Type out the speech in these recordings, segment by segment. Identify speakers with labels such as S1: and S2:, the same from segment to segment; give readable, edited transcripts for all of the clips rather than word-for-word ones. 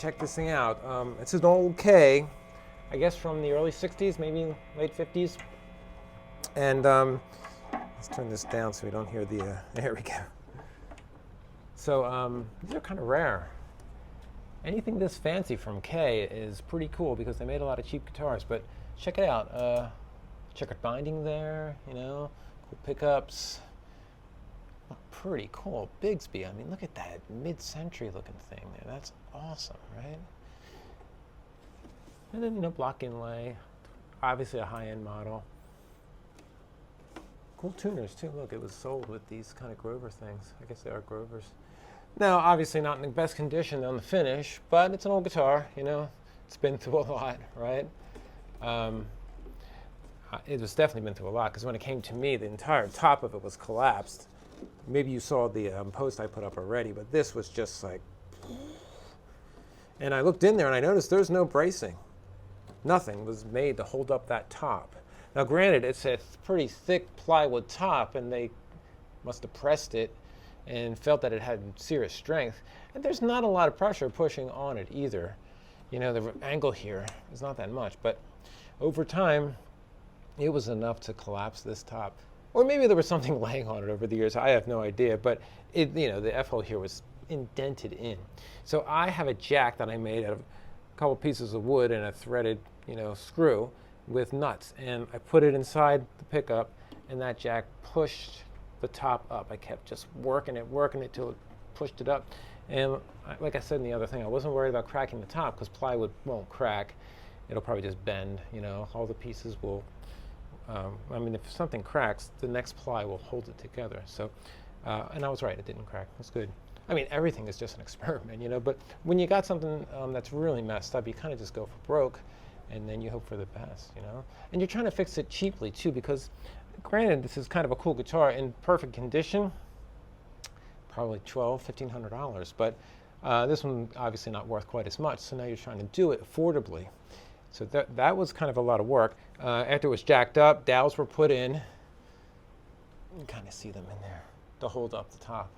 S1: check this thing out. It's an old Kay, I guess from the early 60s, maybe late 50s. And let's turn this down so we don't hear the, there we go. So these are kind of rare. Anything this fancy from Kay is pretty cool because they made a lot of cheap guitars, but check it out. Checkered binding there, you know, cool pickups. Oh, pretty cool. Bigsby, I mean, look at that mid-century looking thing there. That's awesome, right? And then, you know, block inlay. Obviously a high-end model. Cool tuners too. Look, it was sold with these kind of Grover things. I guess they are Grovers. Now, obviously not in the best condition on the finish, but it's an old guitar, you know. It's been through a lot, right? It was definitely been through a lot because when it came to me, the entire top of it was collapsed. Maybe you saw the post I put up already, but this was just like, and I looked in there and I noticed there's no bracing. Nothing was made to hold up that top. Now granted, it's a pretty thick plywood top and they must have pressed it and felt that it had serious strength. And there's not a lot of pressure pushing on it either. You know, the angle here is not that much, but over time, it was enough to collapse this top. Or maybe there was something laying on it over the years. I have no idea, but it, you know, the F-hole here was indented in. So I have a jack that I made out of a couple pieces of wood and a threaded, you know, screw with nuts. And I put it inside the pickup, and that jack pushed the top up. I kept just working it till it pushed it up. And like I said in the other thing, I wasn't worried about cracking the top because plywood won't crack. It'll probably just bend, you know, all the pieces will, I mean, if something cracks, the next ply will hold it together. So, and I was right, it didn't crack. That's good. I mean, everything is just an experiment, you know, but when you got something that's really messed up, you kind of just go for broke, and then you hope for the best, you know? And you're trying to fix it cheaply, too, because granted, this is kind of a cool guitar in perfect condition, probably $1,200–$1,500, but this one obviously not worth quite as much, so now you're trying to do it affordably. So that was kind of a lot of work. After it was jacked up, dowels were put in. You can kind of see them in there to hold up the top.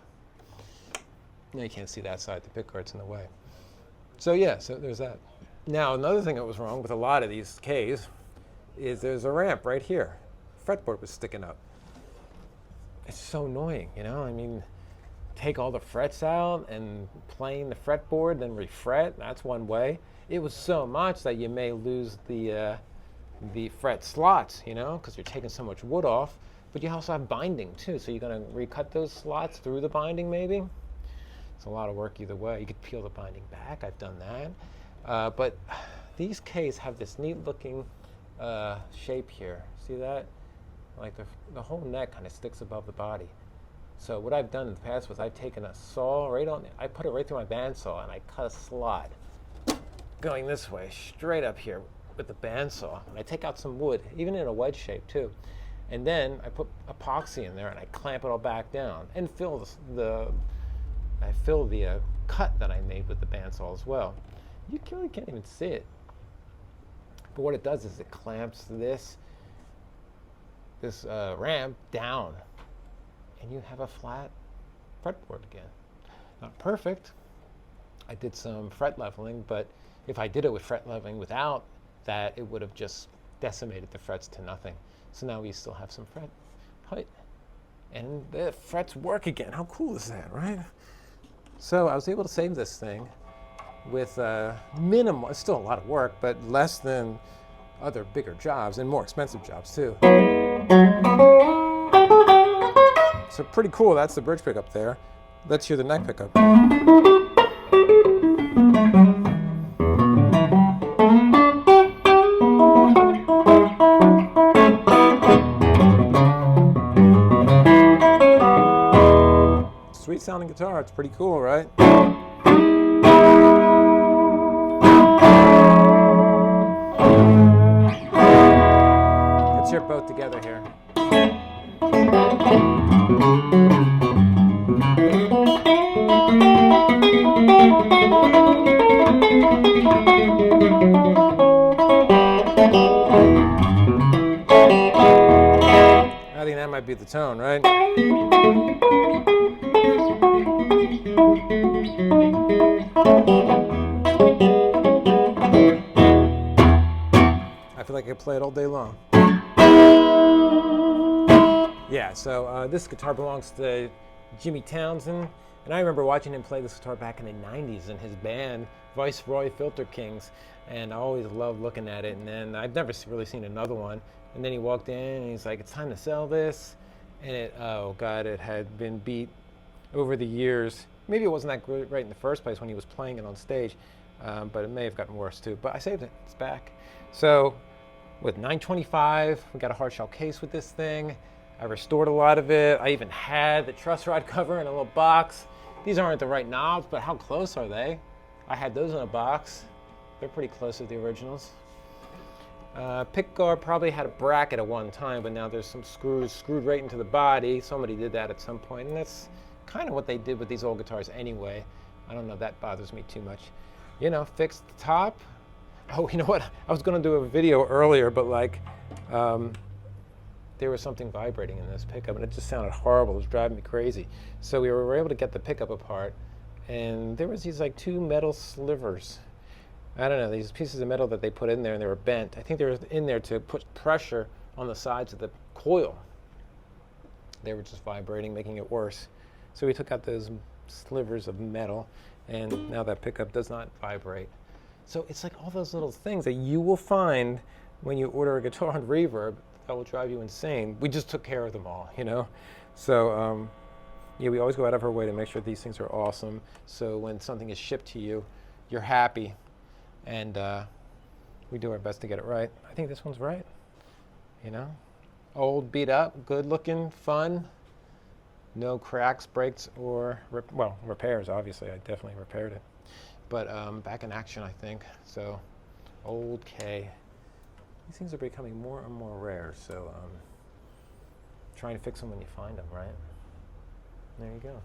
S1: Now you can't see that side, the pickguard's in the way. So yeah, so there's that. Now another thing that was wrong with a lot of these Ks is there's a ramp right here. Fretboard was sticking up. It's so annoying, you know? I mean, take all the frets out and plane the fretboard, then refret, that's one way. It was so much that you may lose the fret slots, you know, because you're taking so much wood off. But you also have binding too, so you're going to recut those slots through the binding maybe. It's a lot of work either way. You could peel the binding back. I've done that. But these Ks have this neat looking shape here. See that? Like the whole neck kind of sticks above the body. So what I've done in the past was I've taken a saw right on, I put it right through my bandsaw and I cut a slot going this way, straight up here with the bandsaw. And I take out some wood, even in a wedge shape too. And then I put epoxy in there and I clamp it all back down and fill the cut that I made with the bandsaw as well. You really can't even see it. But what it does is it clamps this ramp down and you have a flat fretboard again. Not perfect. I did some fret leveling, but if I did it with fret leveling without that, it would have just decimated the frets to nothing. So now we still have some fret height. And the frets work again. How cool is that, right? So I was able to save this thing with minimal, it's still a lot of work, but less than other bigger jobs and more expensive jobs too. So pretty cool, that's the bridge pickup there. Let's hear the neck pickup. Sweet sounding guitar, it's pretty cool, right? Let's hear both together here. I think that might be the tone, right? could play it all day long. Yeah, so this guitar belongs to Jimmy Townsend, and I remember watching him play this guitar back in the 90s in his band, Viceroy Filter Kings, and I always loved looking at it, and then I'd never really seen another one, and then he walked in, and he's like, it's time to sell this, and it, oh God, it had been beat over the years. Maybe it wasn't that great in the first place when he was playing it on stage, but it may have gotten worse too, but I saved it, it's back. So, with 925, we got a hard shell case with this thing. I restored a lot of it. I even had the truss rod cover in a little box. These aren't the right knobs, but how close are they? I had those in a box. They're pretty close to the originals. Pickguard probably had a bracket at one time, but now there's some screws screwed right into the body. Somebody did that at some point, and that's kind of what they did with these old guitars anyway. I don't know if that bothers me too much. You know, fixed the top. Oh, you know what? I was going to do a video earlier, but like, there was something vibrating in this pickup, and it just sounded horrible. It was driving me crazy. So we were able to get the pickup apart, and there was these like two metal slivers. I don't know, these pieces of metal that they put in there, and they were bent. I think they were in there to put pressure on the sides of the coil. They were just vibrating, making it worse. So we took out those slivers of metal, and now that pickup does not vibrate. So it's like all those little things that you will find when you order a guitar on Reverb that will drive you insane. We just took care of them all, you know? So, yeah, we always go out of our way to make sure these things are awesome. So when something is shipped to you, you're happy. And we do our best to get it right. I think this one's right, you know? Old, beat up, good looking, fun. No cracks, breaks, or, well, repairs, obviously. I definitely repaired it. But back in action, I think. So, old K. These things are becoming more and more rare, so trying to fix them when you find them, right? There you go.